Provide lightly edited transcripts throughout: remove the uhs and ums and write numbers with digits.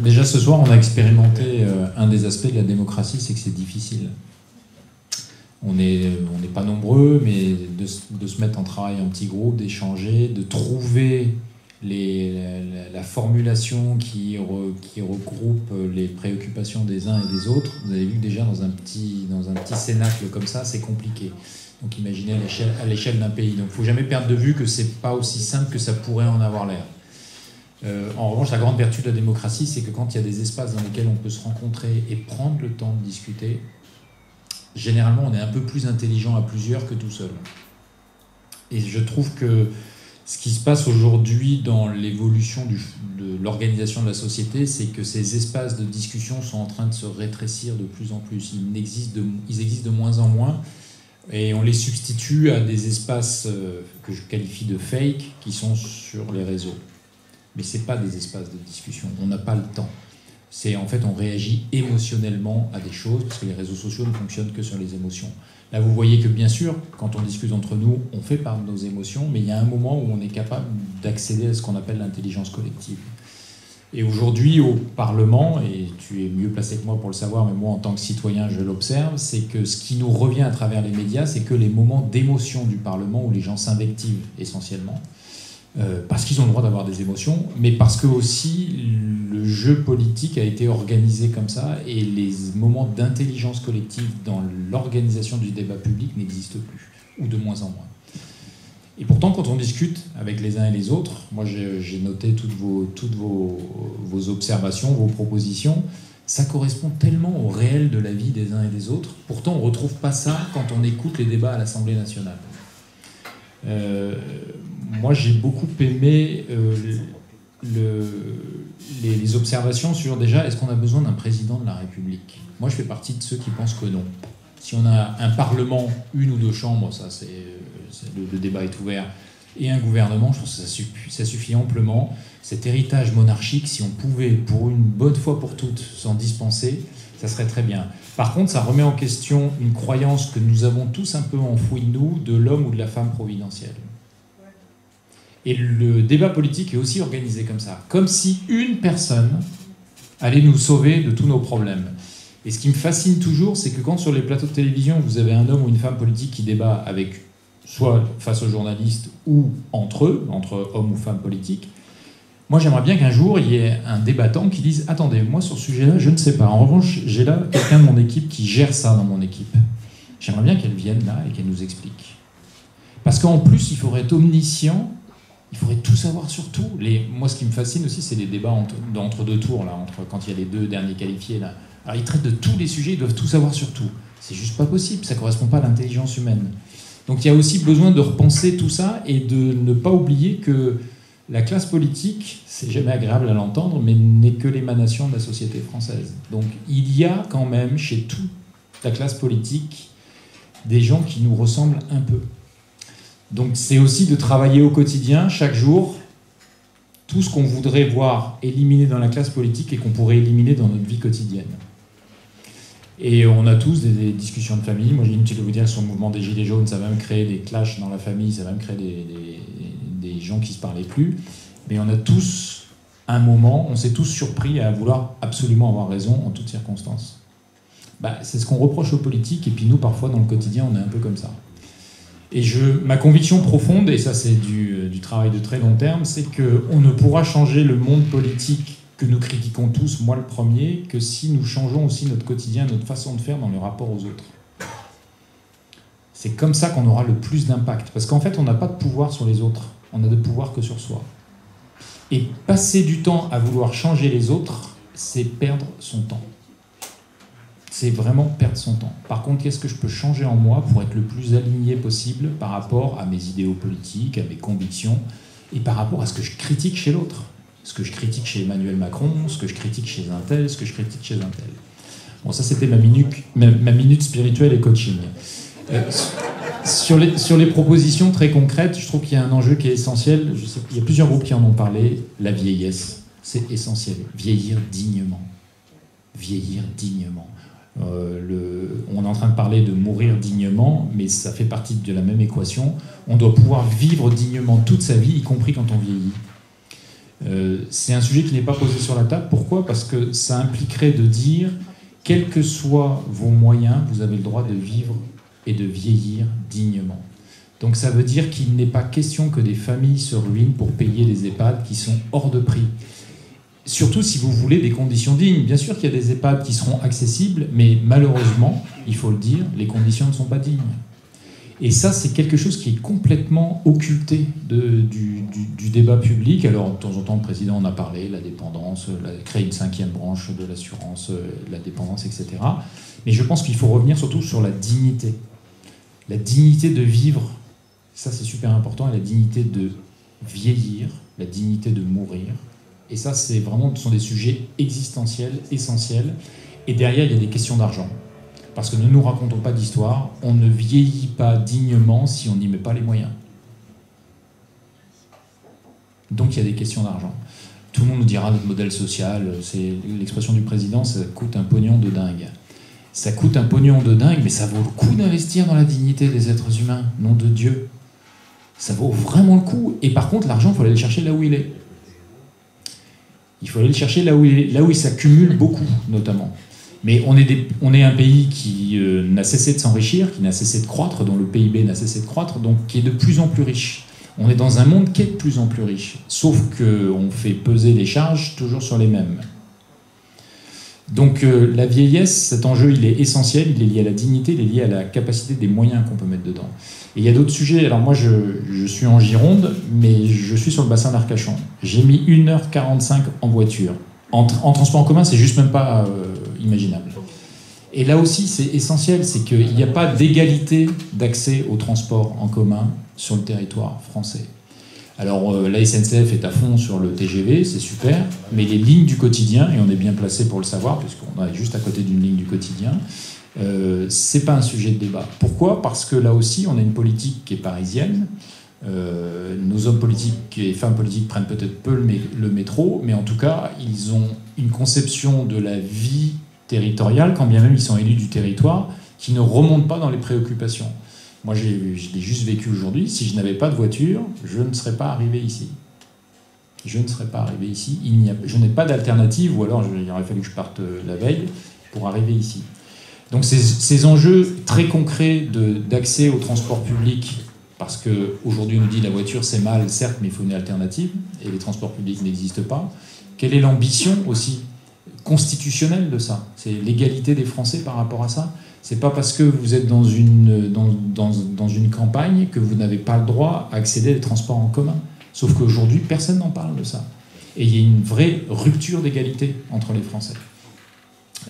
Déjà ce soir, on a expérimenté un des aspects de la démocratie, c'est que c'est difficile. On n'est pas nombreux, mais de se mettre en travail en petits groupes, d'échanger, de trouver la formulation qui regroupe les préoccupations des uns et des autres. Vous avez vu que déjà dans un petit cénacle comme ça, c'est compliqué. Donc imaginez à l'échelle d'un pays. Donc il ne faut jamais perdre de vue que ce n'est pas aussi simple que ça pourrait en avoir l'air. En revanche, la grande vertu de la démocratie, c'est que quand il y a des espaces dans lesquels on peut se rencontrer et prendre le temps de discuter, généralement on est un peu plus intelligent à plusieurs que tout seul. Et je trouve que ce qui se passe aujourd'hui dans l'évolution de l'organisation de la société, c'est que ces espaces de discussion sont en train de se rétrécir de plus en plus. Ils existent de moins en moins. Et on les substitue à des espaces que je qualifie de fake, qui sont sur les réseaux. Mais ce n'est pas des espaces de discussion, on n'a pas le temps. En fait, on réagit émotionnellement à des choses, parce que les réseaux sociaux ne fonctionnent que sur les émotions. Là, vous voyez que, bien sûr, quand on discute entre nous, on fait part de nos émotions, mais il y a un moment où on est capable d'accéder à ce qu'on appelle l'intelligence collective. Et aujourd'hui, au Parlement, et tu es mieux placé que moi pour le savoir, mais moi, en tant que citoyen, je l'observe, c'est que ce qui nous revient à travers les médias, c'est que les moments d'émotion du Parlement, où les gens s'invectivent essentiellement, parce qu'ils ont le droit d'avoir des émotions, mais parce que aussi le jeu politique a été organisé comme ça, et les moments d'intelligence collective dans l'organisation du débat public n'existent plus, ou de moins en moins. Et pourtant, quand on discute avec les uns et les autres, moi j'ai noté toutes vos observations, vos propositions, ça correspond tellement au réel de la vie des uns et des autres. Pourtant, on ne retrouve pas ça quand on écoute les débats à l'Assemblée nationale. Moi, j'ai beaucoup aimé les observations sur, déjà, est-ce qu'on a besoin d'un président de la République ? Moi, je fais partie de ceux qui pensent que non. Si on a un Parlement, une ou deux chambres, ça, le débat est ouvert, et un gouvernement, je pense que ça suffit amplement. Cet héritage monarchique, si on pouvait, pour une bonne fois pour toutes, s'en dispenser, ça serait très bien. Par contre, ça remet en question une croyance que nous avons tous un peu enfouie de nous, de l'homme ou de la femme providentielle. Et le débat politique est aussi organisé comme ça, comme si une personne allait nous sauver de tous nos problèmes. Et ce qui me fascine toujours, c'est que quand sur les plateaux de télévision, vous avez un homme ou une femme politique qui débat avec, soit face aux journalistes ou entre eux, entre hommes ou femmes politiques, moi j'aimerais bien qu'un jour il y ait un débattant qui dise « Attendez, moi sur ce sujet-là, je ne sais pas. En revanche, j'ai là quelqu'un de mon équipe qui gère ça dans mon équipe. J'aimerais bien qu'elle vienne là et qu'elle nous explique. » Parce qu'en plus, il faudrait être omniscient, il faudrait tout savoir sur tout. Moi, ce qui me fascine aussi, c'est les débats entre deux tours, là, quand il y a les deux derniers qualifiés, là. Alors, ils traitent de tous les sujets, ils doivent tout savoir sur tout. C'est juste pas possible, ça ne correspond pas à l'intelligence humaine. Donc, il y a aussi besoin de repenser tout ça et de ne pas oublier que la classe politique, c'est jamais agréable à l'entendre, mais n'est que l'émanation de la société française. Donc, il y a quand même, chez toute la classe politique, des gens qui nous ressemblent un peu. Donc, c'est aussi de travailler au quotidien, chaque jour, tout ce qu'on voudrait voir éliminé dans la classe politique et qu'on pourrait éliminer dans notre vie quotidienne. Et on a tous des discussions de famille. Moi, j'ai inutile de vous dire que sur le mouvement des Gilets jaunes, ça va même créer des clashs dans la famille, ça va même créer des gens qui ne se parlaient plus. Mais on a tous, un moment, on s'est tous surpris à vouloir absolument avoir raison en toutes circonstances. C'est ce qu'on reproche aux politiques, et puis nous, parfois, dans le quotidien, on est un peu comme ça. Et ma conviction profonde, et ça c'est du travail de très long terme, c'est qu'on ne pourra changer le monde politique que nous critiquons tous, moi le premier, que si nous changeons aussi notre quotidien, notre façon de faire dans le rapport aux autres. C'est comme ça qu'on aura le plus d'impact. Parce qu'en fait, on n'a pas de pouvoir sur les autres, on n'a de pouvoir que sur soi. Et passer du temps à vouloir changer les autres, c'est perdre son temps. C'est vraiment perdre son temps. Par contre, qu'est-ce que je peux changer en moi pour être le plus aligné possible par rapport à mes idéaux politiques, à mes convictions, et par rapport à ce que je critique chez l'autre. Ce que je critique chez Emmanuel Macron, ce que je critique chez un tel, ce que je critique chez un tel. Bon, ça c'était ma minute spirituelle et coaching. Sur les propositions très concrètes, je trouve qu'il y a un enjeu qui est essentiel. Je sais qu'il y a plusieurs groupes qui en ont parlé. La vieillesse, c'est essentiel. Vieillir dignement. Vieillir dignement. On est en train de parler de mourir dignement, mais ça fait partie de la même équation. On doit pouvoir vivre dignement toute sa vie, y compris quand on vieillit. C'est un sujet qui n'est pas posé sur la table. Pourquoi? Parce que ça impliquerait de dire, quels que soient vos moyens, vous avez le droit de vivre et de vieillir dignement. Donc ça veut dire qu'il n'est pas question que des familles se ruinent pour payer des EHPAD qui sont hors de prix. Surtout si vous voulez des conditions dignes. Bien sûr qu'il y a des EHPAD qui seront accessibles, mais malheureusement, il faut le dire, les conditions ne sont pas dignes. Et ça, c'est quelque chose qui est complètement occulté du débat public. Alors, de temps en temps, le président en a parlé, la dépendance, créer une 5e branche de l'assurance, la dépendance, etc. Mais je pense qu'il faut revenir surtout sur la dignité. La dignité de vivre, ça c'est super important, et la dignité de vieillir, la dignité de mourir. Et ça, c'est vraiment, ce sont des sujets existentiels, essentiels. Et derrière, il y a des questions d'argent. Parce que ne nous racontons pas d'histoire, on ne vieillit pas dignement si on n'y met pas les moyens. Donc il y a des questions d'argent. Tout le monde nous dira notre modèle social, c'est l'expression du président, ça coûte un pognon de dingue. Ça coûte un pognon de dingue, mais ça vaut le coup d'investir dans la dignité des êtres humains, nom de Dieu. Ça vaut vraiment le coup. Et par contre, l'argent, il faut aller le chercher là où il est. Il faut aller le chercher là où il s'accumule beaucoup, notamment. Mais on est un pays qui n'a cessé de s'enrichir, qui n'a cessé de croître, dont le PIB n'a cessé de croître, donc qui est de plus en plus riche. On est dans un monde qui est de plus en plus riche, sauf qu'on fait peser les charges toujours sur les mêmes. Donc la vieillesse, cet enjeu, il est essentiel, il est lié à la dignité, il est lié à la capacité des moyens qu'on peut mettre dedans. Et il y a d'autres sujets. Alors moi, je suis en Gironde, mais je suis sur le bassin d'Arcachon. J'ai mis 1h45 en voiture. En transport en commun, c'est juste même pas imaginable. Et là aussi, c'est essentiel, c'est qu'il n'y a pas d'égalité d'accès au transport en commun sur le territoire français. Alors la SNCF est à fond sur le TGV, c'est super, mais les lignes du quotidien, et on est bien placé pour le savoir, puisqu'on est juste à côté d'une ligne du quotidien, c'est pas un sujet de débat. Pourquoi? Parce que là aussi, on a une politique qui est parisienne. Nos hommes politiques et femmes politiques prennent peut-être peu le métro, mais en tout cas, ils ont une conception de la vie territoriale, quand bien même ils sont élus du territoire, qui ne remonte pas dans les préoccupations. Moi, je l'ai juste vécu aujourd'hui. Si je n'avais pas de voiture, je ne serais pas arrivé ici. Je ne serais pas arrivé ici. Je n'ai pas d'alternative, ou alors il aurait fallu que je parte la veille pour arriver ici. Donc ces enjeux très concrets d'accès au transport public, parce qu'aujourd'hui on nous dit la voiture c'est mal, certes, mais il faut une alternative, et les transports publics n'existent pas. Quelle est l'ambition aussi constitutionnelle de ça? C'est l'égalité des Français par rapport à ça. C'est pas parce que vous êtes dans une campagne que vous n'avez pas le droit à accéder aux transports en commun. Sauf qu'aujourd'hui, personne n'en parle de ça. Et il y a une vraie rupture d'égalité entre les Français.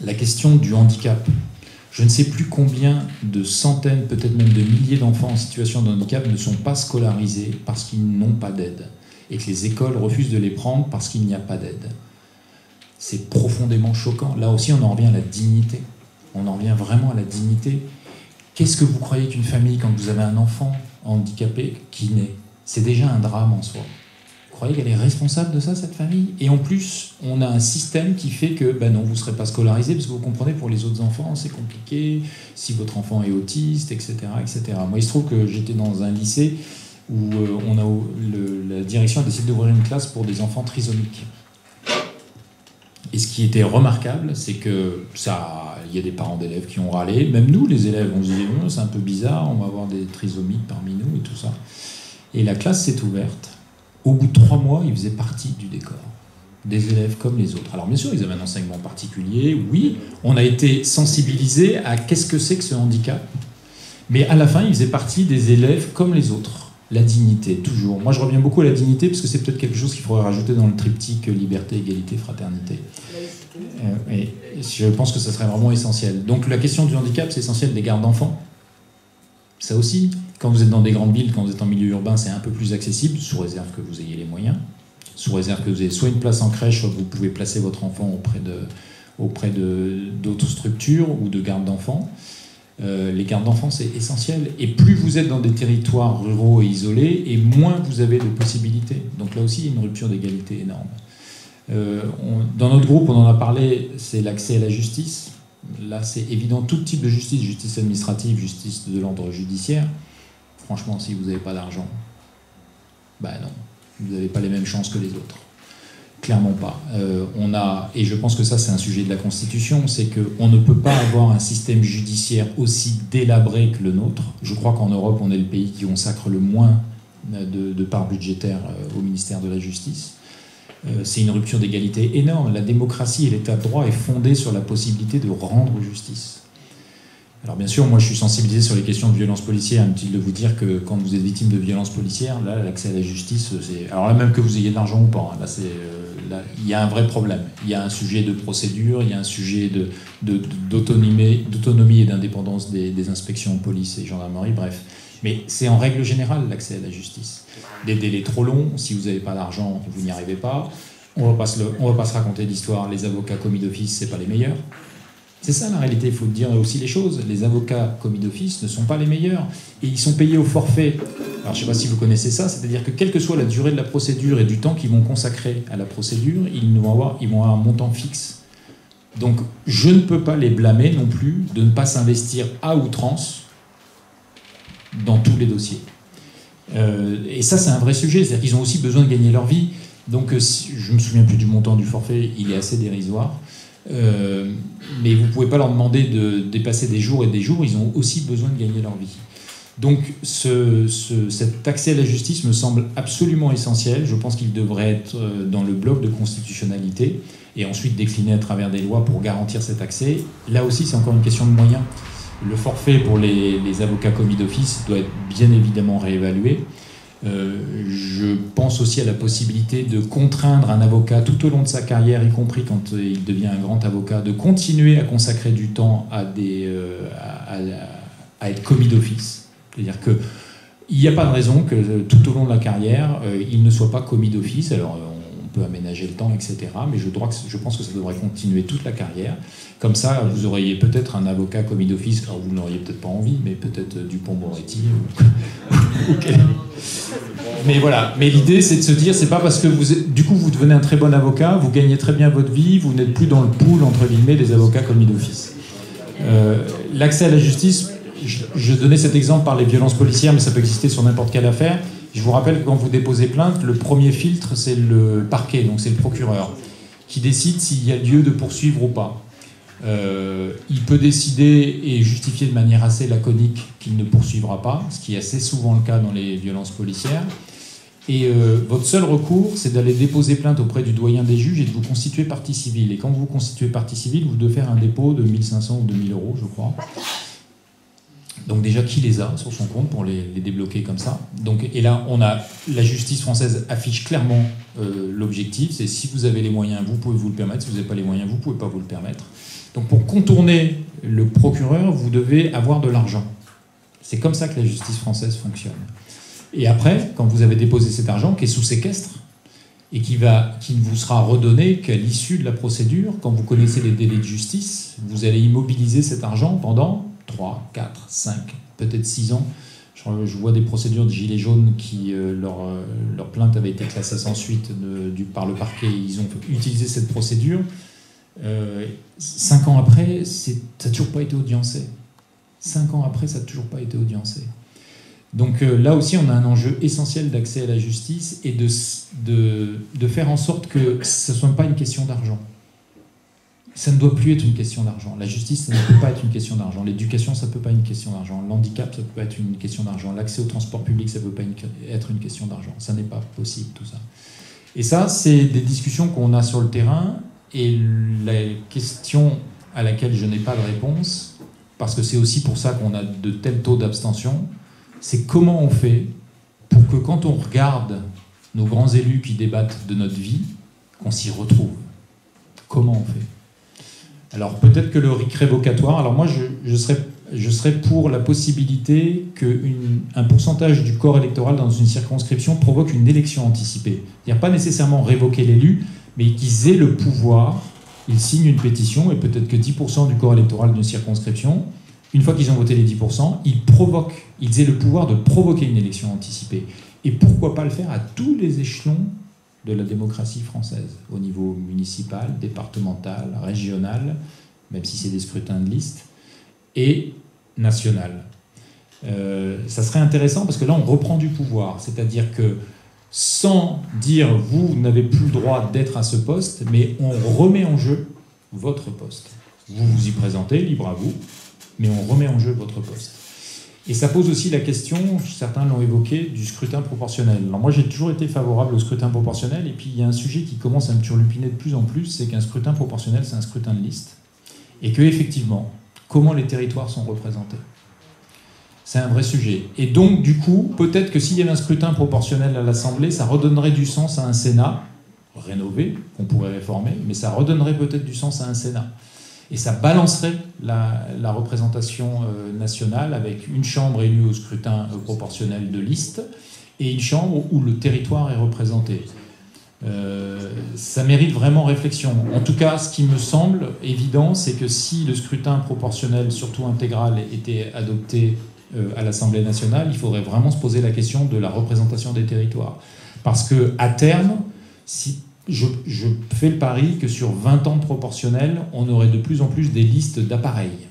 La question du handicap. Je ne sais plus combien de centaines, peut-être même de milliers d'enfants en situation de handicap ne sont pas scolarisés parce qu'ils n'ont pas d'aide. Et que les écoles refusent de les prendre parce qu'il n'y a pas d'aide. C'est profondément choquant. Là aussi, on en revient à la dignité. On en revient vraiment à la dignité. Qu'est-ce que vous croyez qu'une famille, quand vous avez un enfant handicapé qui naît, c'est déjà un drame en soi. Vous croyez qu'elle est responsable de ça, cette famille? Et en plus, on a un système qui fait que, ben non, vous ne serez pas scolarisé, parce que vous comprenez, pour les autres enfants, c'est compliqué, si votre enfant est autiste, etc., etc. Moi, il se trouve que j'étais dans un lycée où la direction a décidé d'ouvrir une classe pour des enfants trisomiques. Et ce qui était remarquable, c'est que il y a des parents d'élèves qui ont râlé. Même nous, les élèves, on se disait « c'est un peu bizarre, on va avoir des trisomiques parmi nous et tout ça ». Et la classe s'est ouverte. Au bout de 3 mois, ils faisaient partie du décor. Des élèves comme les autres. Alors bien sûr, ils avaient un enseignement particulier. Oui, on a été sensibilisés à qu'est-ce que c'est que ce handicap. Mais à la fin, ils faisaient partie des élèves comme les autres. La dignité, toujours. Moi, je reviens beaucoup à la dignité, parce que c'est peut-être quelque chose qu'il faudrait rajouter dans le triptyque liberté, égalité, fraternité. Et je pense que ça serait vraiment essentiel. Donc la question du handicap, c'est essentiel. Des gardes d'enfants. Ça aussi, quand vous êtes dans des grandes villes, quand vous êtes en milieu urbain, c'est un peu plus accessible, sous réserve que vous ayez les moyens. Sous réserve que vous ayez soit une place en crèche, soit vous pouvez placer votre enfant auprès d'autres structures ou de gardes d'enfants. Les gardes d'enfants, c'est essentiel. Et plus vous êtes dans des territoires ruraux et isolés, et moins vous avez de possibilités. Donc là aussi, il y a une rupture d'égalité énorme. Dans notre groupe, on en a parlé, c'est l'accès à la justice. Là, c'est évident, tout type de justice, justice administrative, justice de l'ordre judiciaire. Franchement, si vous n'avez pas d'argent, ben non, vous n'avez pas les mêmes chances que les autres. Clairement pas. Et je pense que ça, c'est un sujet de la Constitution, c'est qu'on ne peut pas avoir un système judiciaire aussi délabré que le nôtre. Je crois qu'en Europe, on est le pays qui consacre le moins de part budgétaire au ministère de la Justice. C'est une rupture d'égalité énorme. La démocratie et l'état de droit est fondé sur la possibilité de rendre justice. Alors bien sûr, moi je suis sensibilisé sur les questions de violence policière. Inutile de vous dire que quand vous êtes victime de violence policière, là, l'accès à la justice, c'est... Alors là, même que vous ayez de l'argent ou pas, là, là, il y a un vrai problème. Il y a un sujet de procédure, il y a un sujet d'autonomie et d'indépendance des inspections police et gendarmerie, bref. Mais c'est en règle générale l'accès à la justice. Des délais trop longs, si vous n'avez pas d'argent, vous n'y arrivez pas. On va pas se raconter l'histoire, les avocats commis d'office, c'est pas les meilleurs. C'est ça la réalité, il faut dire aussi les choses. Les avocats commis d'office ne sont pas les meilleurs et ils sont payés au forfait. Alors je ne sais pas si vous connaissez ça, c'est-à-dire que quelle que soit la durée de la procédure et du temps qu'ils vont consacrer à la procédure, ils vont avoir un montant fixe. Donc je ne peux pas les blâmer non plus de ne pas s'investir à outrance dans tous les dossiers. Et ça c'est un vrai sujet, c'est-à-dire qu'ils ont aussi besoin de gagner leur vie. Donc je ne me souviens plus du montant du forfait, il est assez dérisoire. Mais vous ne pouvez pas leur demander de dépasser des jours et des jours, ils ont aussi besoin de gagner leur vie. Donc cet accès à la justice me semble absolument essentiel. Je pense qu'il devrait être dans le bloc de constitutionnalité et ensuite décliné à travers des lois pour garantir cet accès. Là aussi, c'est encore une question de moyens. Le forfait pour les avocats commis d'office doit être bien évidemment réévalué. Je pense aussi à la possibilité de contraindre un avocat tout au long de sa carrière, y compris quand il devient un grand avocat, de continuer à consacrer du temps à être commis d'office. C'est-à-dire qu'il n'y a pas de raison que tout au long de la carrière, il ne soit pas commis d'office. Alors on peut aménager le temps, etc. Mais je pense que ça devrait continuer toute la carrière. Comme ça, vous auriez peut-être un avocat commis d'office, alors vous n'auriez peut-être pas envie, mais peut-être Dupond-Moretti Mais voilà, mais l'idée c'est de se dire, c'est pas parce que du coup vous devenez un très bon avocat, vous gagnez très bien votre vie, vous n'êtes plus dans le pool entre guillemets des avocats commis d'office. L'accès à la justice, je donnais cet exemple par les violences policières, mais ça peut exister sur n'importe quelle affaire. Je vous rappelle que quand vous déposez plainte, le premier filtre c'est le parquet, donc c'est le procureur, qui décide s'il y a lieu de poursuivre ou pas. Il peut décider et justifier de manière assez laconique qu'il ne poursuivra pas, ce qui est assez souvent le cas dans les violences policières. Et votre seul recours, c'est d'aller déposer plainte auprès du doyen des juges et de vous constituer partie civile. Et quand vous vous constituez partie civile, vous devez faire un dépôt de 1 500 ou 2 000 euros, je crois. Donc déjà, qui les a sur son compte pour les débloquer comme ça? Donc, et là, la justice française affiche clairement l'objectif, c'est si vous avez les moyens, vous pouvez vous le permettre, si vous n'avez pas les moyens, vous ne pouvez pas vous le permettre. Donc pour contourner le procureur, vous devez avoir de l'argent. C'est comme ça que la justice française fonctionne. Et après, quand vous avez déposé cet argent, qui est sous séquestre, et qui ne vous sera redonné qu'à l'issue de la procédure, quand vous connaissez les délais de justice, vous allez immobiliser cet argent pendant 3, 4, 5, peut-être 6 ans. Je vois des procédures de gilets jaunes qui, leur plainte avait été classée sans suite par le parquet. Ils ont utilisé cette procédure. 5 ans après, ça n'a toujours pas été audiencé. 5 ans après, ça n'a toujours pas été audiencé. Donc là aussi, on a un enjeu essentiel d'accès à la justice et de faire en sorte que ce ne soit pas une question d'argent. Ça ne doit plus être une question d'argent. La justice, ça ne peut pas être une question d'argent. L'éducation, ça ne peut pas être une question d'argent. L'handicap, ça ne peut pas être une question d'argent. L'accès au transport public, ça ne peut pas être une question d'argent. Ça n'est pas possible, tout ça. Et ça, c'est des discussions qu'on a sur le terrain. Et la question à laquelle je n'ai pas de réponse, parce que c'est aussi pour ça qu'on a de tels taux d'abstention, c'est comment on fait pour que quand on regarde nos grands élus qui débattent de notre vie, qu'on s'y retrouve. Comment on fait? Alors peut-être que le RIC révocatoire, alors moi je serais pour la possibilité qu'un pourcentage du corps électoral dans une circonscription provoque une élection anticipée. C'est-à-dire pas nécessairement révoquer l'élu, mais qu'ils aient le pouvoir, ils signent une pétition, et peut-être que 10% du corps électoral d'une circonscription, une fois qu'ils ont voté les 10%, ils aient le pouvoir de provoquer une élection anticipée. Et pourquoi pas le faire à tous les échelons de la démocratie française, au niveau municipal, départemental, régional, même si c'est des scrutins de liste, et national. Ça serait intéressant parce que là, on reprend du pouvoir, c'est-à-dire que sans dire vous n'avez plus le droit d'être à ce poste, mais on remet en jeu votre poste. Vous vous y présentez, libre à vous, mais on remet en jeu votre poste. Et ça pose aussi la question, certains l'ont évoqué, du scrutin proportionnel. Alors moi j'ai toujours été favorable au scrutin proportionnel, et puis il y a un sujet qui commence à me turlupiner de plus en plus, c'est qu'un scrutin proportionnel c'est un scrutin de liste, et que effectivement, comment les territoires sont représentés. C'est un vrai sujet. Et donc, du coup, peut-être que s'il y avait un scrutin proportionnel à l'Assemblée, ça redonnerait du sens à un Sénat rénové, qu'on pourrait réformer, mais ça redonnerait peut-être du sens à un Sénat. Et ça balancerait la représentation nationale avec une chambre élue au scrutin proportionnel de liste et une chambre où le territoire est représenté. Ça mérite vraiment réflexion. En tout cas, ce qui me semble évident, c'est que si le scrutin proportionnel, surtout intégral, était adopté à l'Assemblée nationale, il faudrait vraiment se poser la question de la représentation des territoires. Parce qu'à terme, si je fais le pari que sur 20 ans de proportionnel, on aurait de plus en plus des listes d'appareils.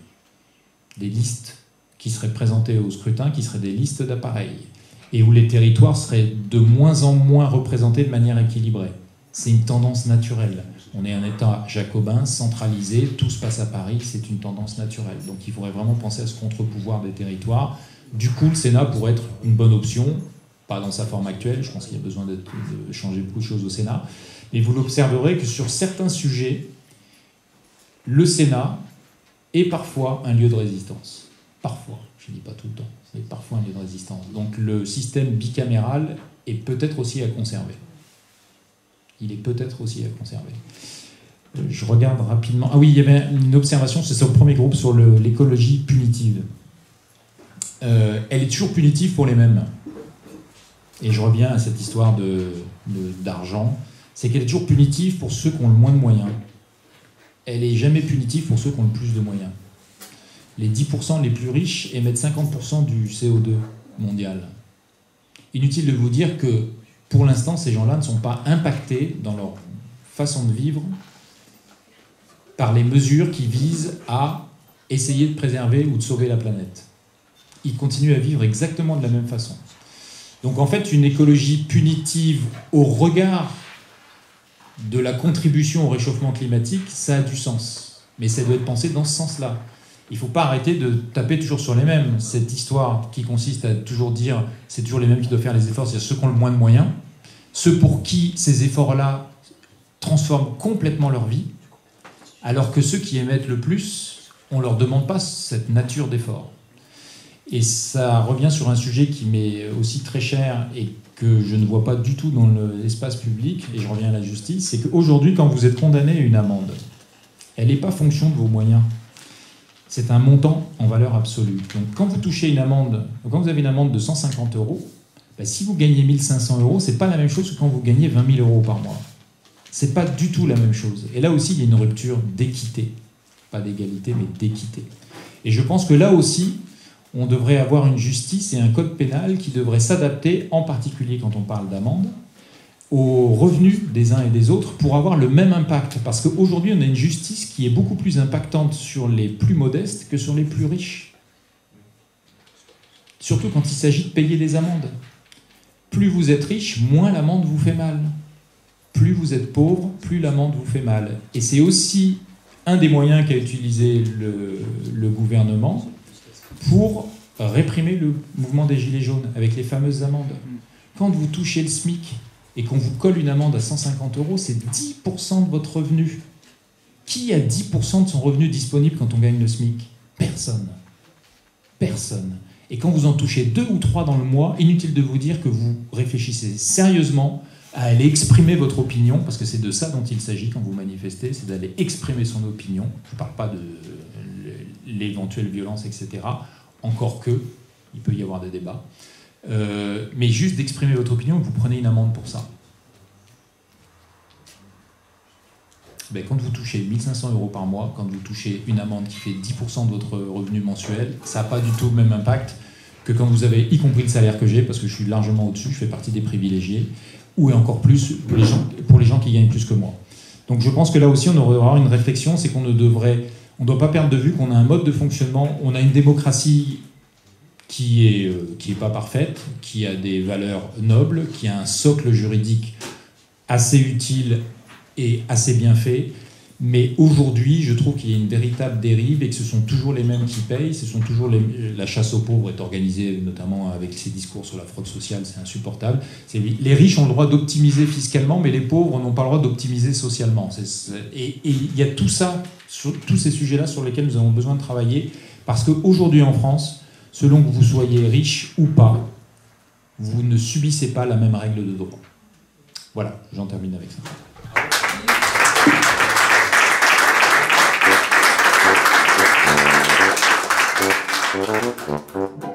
Des listes qui seraient présentées au scrutin, qui seraient des listes d'appareils. Et où les territoires seraient de moins en moins représentés de manière équilibrée. C'est une tendance naturelle. On est un État jacobin, centralisé, tout se passe à Paris, c'est une tendance naturelle. Donc il faudrait vraiment penser à ce contre-pouvoir des territoires. Du coup, le Sénat pourrait être une bonne option, pas dans sa forme actuelle, je pense qu'il y a besoin de changer beaucoup de choses au Sénat, mais vous l'observerez que sur certains sujets, le Sénat est parfois un lieu de résistance. Parfois, je ne dis pas tout le temps, c'est parfois un lieu de résistance. Donc le système bicaméral est peut-être aussi à conserver. Il est peut-être aussi à conserver. Je regarde rapidement. Ah oui, il y avait une observation, c'est sur le premier groupe, sur l'écologie punitive. Elle est toujours punitive pour les mêmes. Et je reviens à cette histoire d'argent. C'est qu'elle est toujours punitive pour ceux qui ont le moins de moyens. Elle n'est jamais punitive pour ceux qui ont le plus de moyens. Les 10% les plus riches émettent 50% du CO2 mondial. Inutile de vous dire que pour l'instant, ces gens-là ne sont pas impactés dans leur façon de vivre par les mesures qui visent à essayer de préserver ou de sauver la planète. Ils continuent à vivre exactement de la même façon. Donc en fait, une écologie punitive au regard de la contribution au réchauffement climatique, ça a du sens. Mais ça doit être pensé dans ce sens-là. Il ne faut pas arrêter de taper toujours sur les mêmes. Cette histoire qui consiste à toujours dire c'est toujours les mêmes qui doivent faire les efforts, c'est-à-dire ceux qui ont le moins de moyens, ceux pour qui ces efforts-là transforment complètement leur vie, alors que ceux qui émettent le plus, on ne leur demande pas cette nature d'effort. Et ça revient sur un sujet qui m'est aussi très cher et que je ne vois pas du tout dans l'espace public, et je reviens à la justice, c'est qu'aujourd'hui, quand vous êtes condamné à une amende, elle n'est pas fonction de vos moyens. C'est un montant en valeur absolue. Donc quand vous touchez une amende, quand vous avez une amende de 150 €, ben, si vous gagnez 1 500 €, c'est pas la même chose que quand vous gagnez 20 000 € par mois. C'est pas du tout la même chose. Et là aussi, il y a une rupture d'équité. Pas d'égalité, mais d'équité. Et je pense que là aussi, on devrait avoir une justice et un code pénal qui devrait s'adapter, en particulier quand on parle d'amende, aux revenus des uns et des autres pour avoir le même impact. Parce qu'aujourd'hui, on a une justice qui est beaucoup plus impactante sur les plus modestes que sur les plus riches. Surtout quand il s'agit de payer des amendes. Plus vous êtes riche, moins l'amende vous fait mal. Plus vous êtes pauvre, plus l'amende vous fait mal. Et c'est aussi un des moyens qu'a utilisé le gouvernement pour réprimer le mouvement des Gilets jaunes, avec les fameuses amendes. Quand vous touchez le SMIC et qu'on vous colle une amende à 150 €, c'est 10% de votre revenu. Qui a 10% de son revenu disponible quand on gagne le SMIC? Personne. Personne. Et quand vous en touchez 2 ou 3 dans le mois, inutile de vous dire que vous réfléchissez sérieusement à aller exprimer votre opinion, parce que c'est de ça dont il s'agit quand vous manifestez, c'est d'aller exprimer son opinion. Je ne parle pas de l'éventuelle violence, etc. Encore que, il peut y avoir des débats. Mais juste d'exprimer votre opinion, vous prenez une amende pour ça. Ben, quand vous touchez 1 500 € par mois, quand vous touchez une amende qui fait 10% de votre revenu mensuel, ça n'a pas du tout le même impact que quand vous avez, y compris le salaire que j'ai, parce que je suis largement au-dessus, je fais partie des privilégiés, ou encore plus pour les gens qui gagnent plus que moi. Donc je pense que là aussi, on devrait avoir une réflexion, c'est qu'on ne doit pas perdre de vue qu'on a un mode de fonctionnement, on a une démocratie qui est pas parfaite, qui a des valeurs nobles, qui a un socle juridique assez utile et assez bien fait. Mais aujourd'hui, je trouve qu'il y a une véritable dérive et que ce sont toujours les mêmes qui payent. Ce sont toujours la chasse aux pauvres est organisée, notamment avec ces discours sur la fraude sociale, c'est insupportable. Les riches ont le droit d'optimiser fiscalement, mais les pauvres n'ont pas le droit d'optimiser socialement. Et il y a tout ça, tous ces sujets-là sur lesquels nous avons besoin de travailler, parce qu'aujourd'hui en France, selon que vous soyez riche ou pas, vous ne subissez pas la même règle de droit. Voilà, j'en termine avec ça. Thank you.